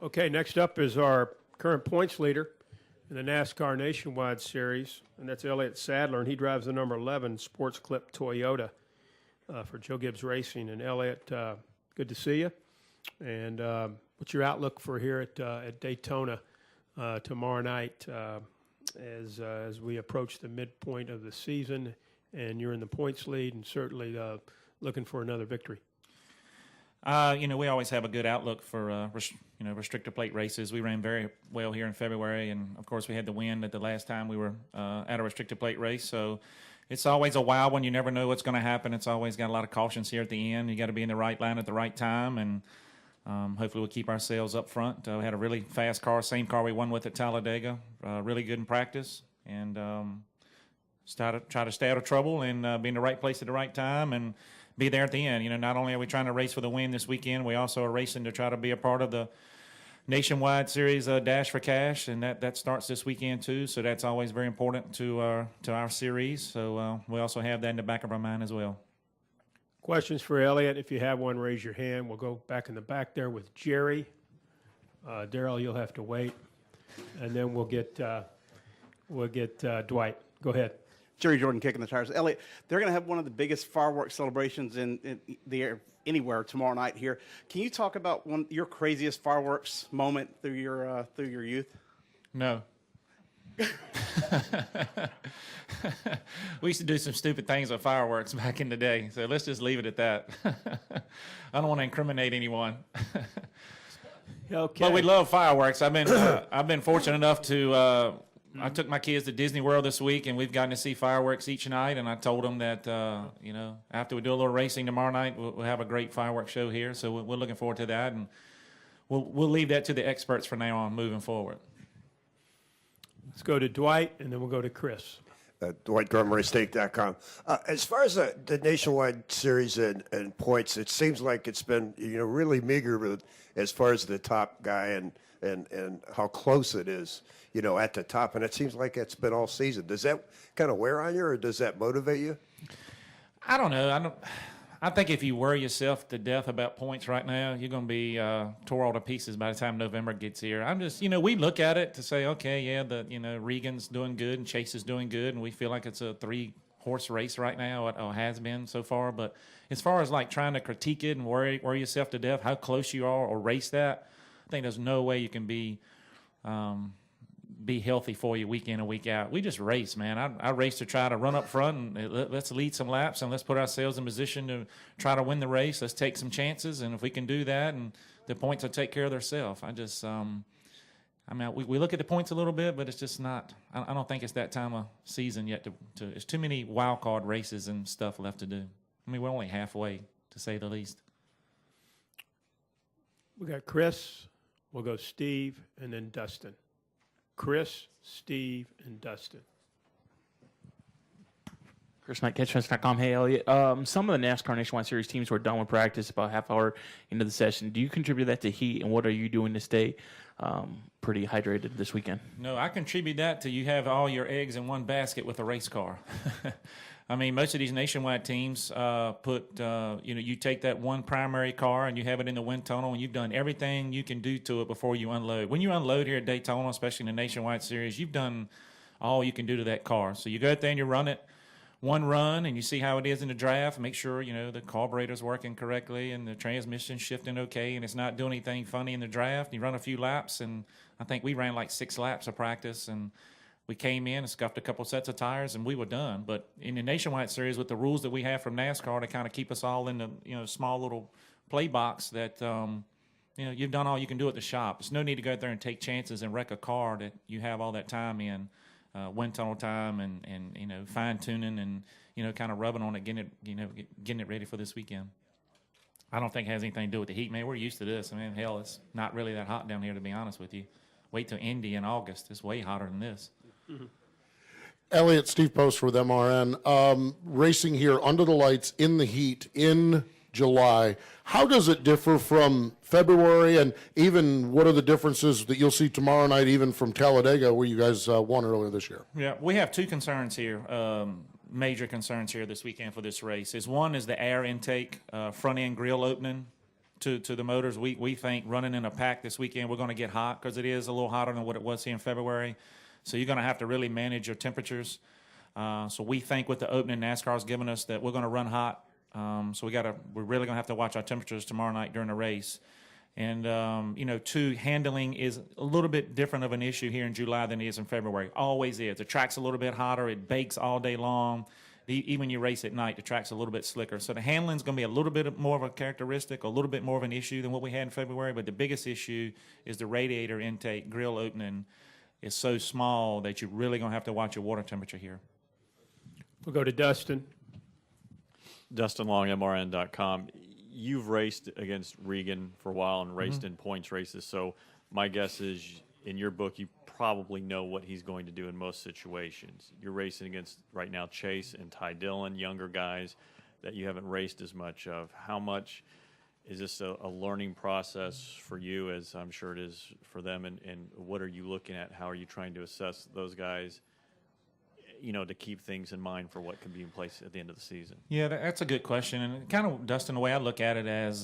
Okay, next up is our current points leader in the NASCAR Nationwide Series, and that's Elliott Sadler, and he drives the number 11 Sports Clip Toyota for Joe Gibbs Racing. And Elliott, good to see you. And what's your outlook for here at Daytona tomorrow night as we approach the midpoint of the season, and you're in the points lead, and certainly looking for another victory? We always have a good outlook for restrictor plate races. We ran very well here in February, and of course we had the win at the last time we were at a restrictor plate race. So it's always a wild one. You never know what's going to happen. It's always got a lot of cautions here at the end. You got to be in the right line at the right time, and hopefully we'll keep ourselves up front. We had a really fast car, same car we won with at Talladega, really good in practice, and try to stay out of trouble and be in the right place at the right time and be there at the end. Not only are we trying to race for the win this weekend, we also are racing to try to be a part of the Nationwide Series Dash for Cash, and that starts this weekend too. So that's always very important to our series. So we also have that in the back of our mind as well. Questions for Elliott? If you have one, raise your hand. We'll go back in the back there with Jerry. Darrell, you'll have to wait, and then we'll get Dwight. Go ahead. Jerry Jordan kicking the tires. Elliott, they're going to have one of the biggest fireworks celebrations in the air anywhere tomorrow night here. Can you talk about your craziest fireworks moment through your youth? No. We used to do some stupid things with fireworks back in the day, so let's just leave it at that. I don't want to incriminate anyone. Okay. But we love fireworks. I've been fortunate enough to. I took my kids to Disney World this week, and we've gotten to see fireworks each night. And I told them that, after we do a little racing tomorrow night, we'll have a great fireworks show here. So we're looking forward to that, and we'll leave that to the experts from now on moving forward. Let's go to Dwight, and then we'll go to Chris. Dwight DrumRaceStake.com. As far as the Nationwide Series and points, it seems like it's been really meager as far as the top guy and how close it is, at the top. And it seems like it's been all season. Does that kind of wear on you, or does that motivate you? I don't know. I think if you worry yourself to death about points right now, you're going to be tore all to pieces by the time November gets here. I'm just, we look at it to say, okay, yeah, Regan's doing good and Chase is doing good, and we feel like it's a 3-horse race right now, or has been so far. But as far as like trying to critique it and worry yourself to death, how close you are or race that, I think there's no way you can be healthy for you week in and week out. We just race, man. I race to try to run up front and let's lead some laps and let's put ourselves in position to try to win the race. Let's take some chances, and if we can do that, and the points will take care of themselves. I just, we look at the points a little bit, but it's just not. I don't think it's that time of season yet. There's too many wild card races and stuff left to do. We're only halfway, to say the least. We got Chris. We'll go Steve, and then Dustin. Chris, Steve, and Dustin. Chris, MikeCatchfence.com. Hey, Elliott. Some of the NASCAR Nationwide Series teams were done with practice about half hour into the session. Do you contribute that to heat, and what are you doing to stay pretty hydrated this weekend? No, I contribute that to you have all your eggs in one basket with a race car. Most of these nationwide teams you take that one primary car and you have it in the wind tunnel, and you've done everything you can do to it before you unload. When you unload here at Daytona, especially in the Nationwide Series, you've done all you can do to that car. So you go out there and you run it one run, and you see how it is in the draft. Make sure, the carburetor's working correctly and the transmission's shifting okay and it's not doing anything funny in the draft. You run a few laps, and I think we ran like 6 laps of practice, and we came in and scuffed a couple sets of tires, and we were done. But in the Nationwide Series, with the rules that we have from NASCAR to kind of keep us all in the small little play box, that you've done all you can do at the shop. There's no need to go out there and take chances and wreck a car that you have all that time in, wind tunnel time and fine tuning and kind of rubbing on it, getting it ready for this weekend. I don't think it has anything to do with the heat, man. We're used to this. Hell, it's not really that hot down here, to be honest with you. Wait till Indy in August. It's way hotter than this. Mm-hmm. Elliott, Steve Post with MRN. Racing here under the lights in the heat in July. How does it differ from February, and even what are the differences that you'll see tomorrow night, even from Talladega, where you guys won earlier this year? Yeah, we have 2 concerns here, major concerns here this weekend for this race. One is the air intake, front end grill opening. to the motors. We think running in a pack this weekend, we're going to get hot because it is a little hotter than what it was here in February. So you're going to have to really manage your temperatures. So we think with the opening NASCAR's given us that we're going to run hot. So we're really going to have to watch our temperatures tomorrow night during the race. And, handling is a little bit different of an issue here in July than it is in February. Always is. The track's a little bit hotter. It bakes all day long. Even when you race at night, the track's a little bit slicker. So the handling's going to be a little bit more of a characteristic, a little bit more of an issue than what we had in February. But the biggest issue is the radiator intake, grill opening is so small that you're really going to have to watch your water temperature here. We'll go to Dustin. Dustin Long, MRN.com. You've raced against Regan for a while and raced in points races. So my guess is in your book, you probably know what he's going to do in most situations. You're racing against right now Chase and Ty Dillon, younger guys that you haven't raced as much of. How much is this a learning process for you, as I'm sure it is for them, and what are you looking at? How are you trying to assess those guys, to keep things in mind for what can be in place at the end of the season? Yeah, that's a good question. And kind of, Dustin, the way I look at it as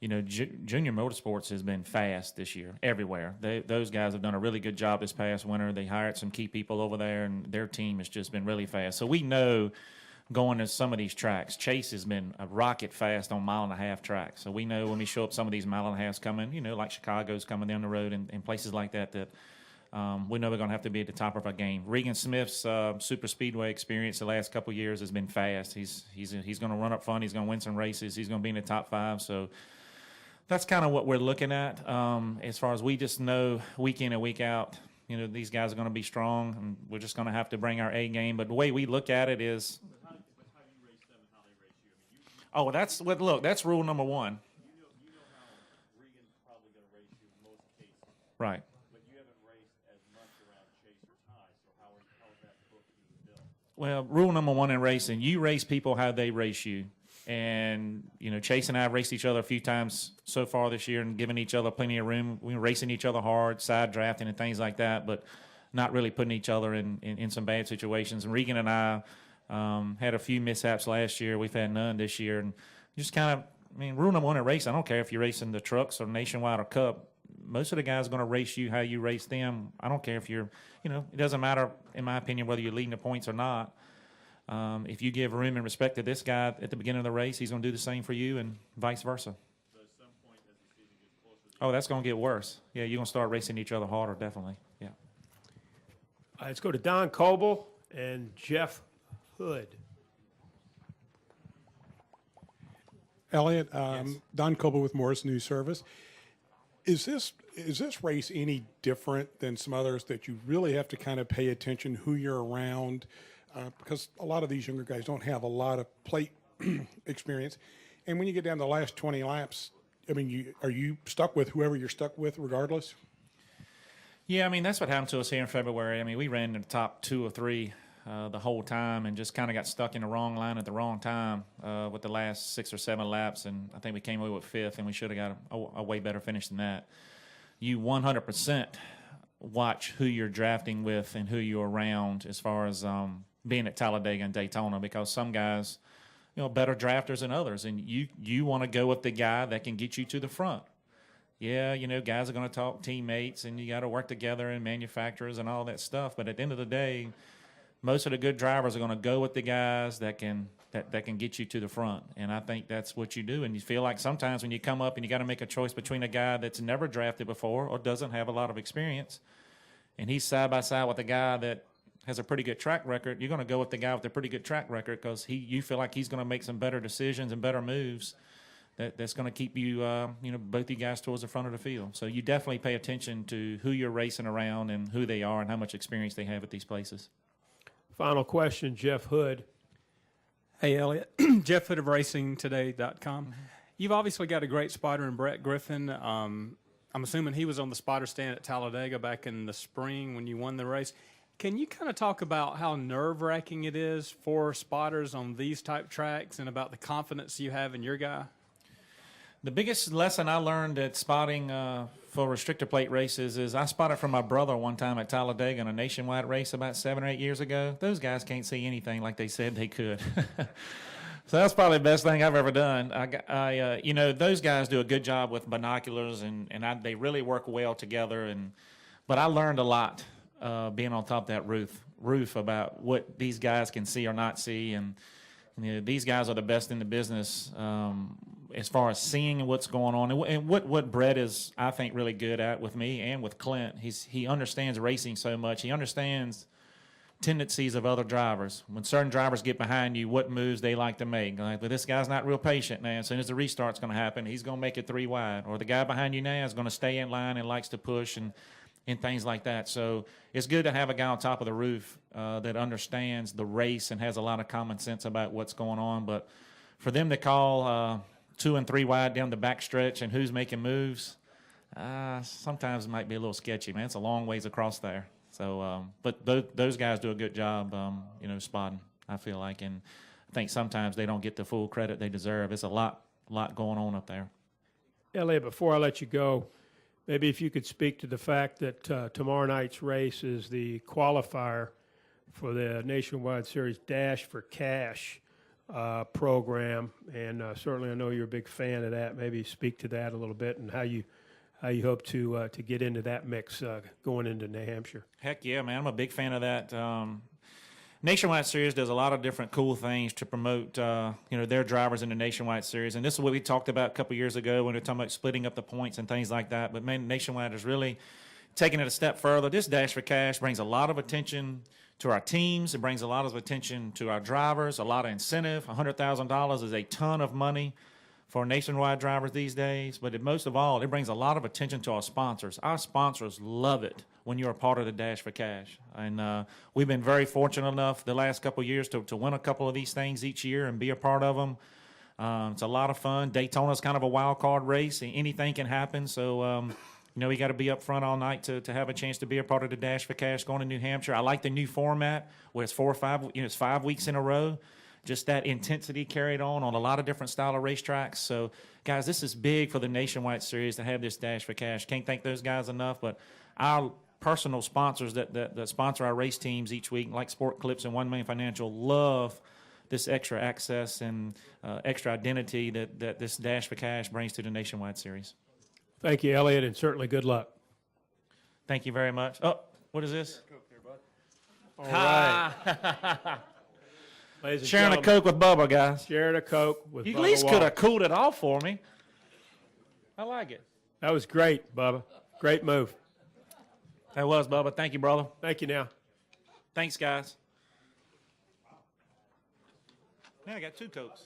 junior motorsports has been fast this year everywhere. Those guys have done a really good job this past winter. They hired some key people over there, and their team has just been really fast. So we know going to some of these tracks, Chase has been a rocket fast on mile-and-a-half tracks. So we know when we show up some of these mile-and-a-halves coming, like Chicago's coming down the road and places like that, we know we're going to have to be at the top of our game. Regan Smith's super speedway experience the last couple of years has been fast. He's going to run up front. He's going to win some races. He's going to be in the top 5. So that's kind of what we're looking at. As far as we just know week in and week out, these guys are going to be strong, and we're just going to have to bring our A game. But the way we look at it is, that's rule number one. Right. Well, rule number one in racing, you race people how they race you. And, Chase and I have raced each other a few times so far this year and given each other plenty of room. We're racing each other hard, side drafting and things like that, but not really putting each other in some bad situations. And Regan and I had a few mishaps last year. We've had none this year. And just rule number one in racing, I don't care if you're racing the trucks or Nationwide or Cup. Most of the guys are going to race you how you race them. I don't care if you're, it doesn't matter, in my opinion, whether you're leading the points or not. If you give room and respect to this guy at the beginning of the race, he's going to do the same for you and vice versa. So at some point as the season gets closer, that's going to get worse. Yeah, you're going to start racing each other harder, definitely. Yeah. Let's go to Don Coble and Jeff Hood. Elliott, Don Coble with Morris News Service. Is this race any different than some others that you really have to kind of pay attention who you're around? Because a lot of these younger guys don't have a lot of plate experience. And when you get down to the last 20 laps, are you stuck with whoever you're stuck with regardless? Yeah, that's what happened to us here in February. We ran in the top 2 or 3 the whole time and just kind of got stuck in the wrong line at the wrong time with the last 6 or 7 laps. And I think we came away with 5th, and we should have got a way better finish than that. You 100% watch who you're drafting with and who you're around as far as being at Talladega and Daytona, because some guys, better drafters than others, and you want to go with the guy that can get you to the front. Yeah, guys are going to talk teammates, and you got to work together and manufacturers and all that stuff. But at the end of the day, most of the good drivers are going to go with the guys that can get you to the front. And I think that's what you do. And you feel like sometimes when you come up and you got to make a choice between a guy that's never drafted before or doesn't have a lot of experience, and he's side by side with a guy that has a pretty good track record, you're going to go with the guy with a pretty good track record because you feel like he's going to make some better decisions and better moves that's going to keep you, both you guys towards the front of the field. So you definitely pay attention to who you're racing around and who they are and how much experience they have at these places. Final question, Jeff Hood. Hey, Elliott. Jeff Hood of RacingToday.com. Mm-hmm. You've obviously got a great spotter in Brett Griffin. I'm assuming he was on the spotter stand at Talladega back in the spring when you won the race. Can you kind of talk about how nerve-wracking it is for spotters on these type tracks and about the confidence you have in your guy? The biggest lesson I learned at spotting for restrictor plate races is I spotted for my brother one time at Talladega in a nationwide race about 7 or 8 years ago. Those guys can't see anything like they said they could. So that's probably the best thing I've ever done. You know, those guys do a good job with binoculars, and they really work well together. But I learned a lot being on top of that roof about what these guys can see or not see, and you know, these guys are the best in the business as far as seeing what's going on. And what Brett is, I think, really good at with me and with Clint. He understands racing so much. He understands tendencies of other drivers. When certain drivers get behind you, what moves they like to make. Like, well, this guy's not real patient now. As soon as the restart's going to happen, he's going to make it 3 wide. Or the guy behind you now is going to stay in line and likes to push and things like that. So it's good to have a guy on top of the roof that understands the race and has a lot of common sense about what's going on. But for them to call 2 and 3 wide down the back stretch and who's making moves, sometimes it might be a little sketchy, man. It's a long ways across there. So, but those guys do a good job, you know, spotting, I feel like. And I think sometimes they don't get the full credit they deserve. It's a lot going on up there. Elliott, before I let you go, maybe if you could speak to the fact that tomorrow night's race is the qualifier for the Nationwide Series Dash for Cash program. And certainly I know you're a big fan of that. Maybe speak to that a little bit and how you hope to get into that mix going into New Hampshire. Heck yeah, man. I'm a big fan of that. Nationwide Series does a lot of different cool things to promote, you know, their drivers in the Nationwide Series. And this is what we talked about a couple years ago when we were talking about splitting up the points and things like that. But, man, Nationwide is really taking it a step further. This Dash for Cash brings a lot of attention to our teams. It brings a lot of attention to our drivers, a lot of incentive. $100,000 is a ton of money for Nationwide drivers these days, but most of all, it brings a lot of attention to our sponsors. Our sponsors love it when you're a part of the Dash for Cash. And we've been very fortunate enough the last couple of years to win a couple of these things each year and be a part of them. It's a lot of fun. Daytona's kind of a wild card race. Anything can happen. So, you know, we got to be up front all night to have a chance to be a part of the Dash for Cash going to New Hampshire. I like the new format where it's 4 or 5, you know, it's 5 weeks in a row. Just that intensity carried on a lot of different style of racetracks. So, guys, this is big for the Nationwide Series to have this Dash for Cash. Can't thank those guys enough, but our personal sponsors that sponsor our race teams each week, like Sport Clips and One Main Financial, love this extra access and extra identity that this Dash for Cash brings to the Nationwide Series. Thank you, Elliott, and certainly good luck. Thank you very much. Oh, what is this? All right. Ladies and Sharing a gentlemen, Coke with Bubba, guys. sharing a Coke with You Bubba at least could Wallace. have cooled it off for me. I like it. That was great, Bubba. Great move. That was, Bubba. Thank you, brother. Thank you now. Thanks, guys. Now I got 2 Cokes.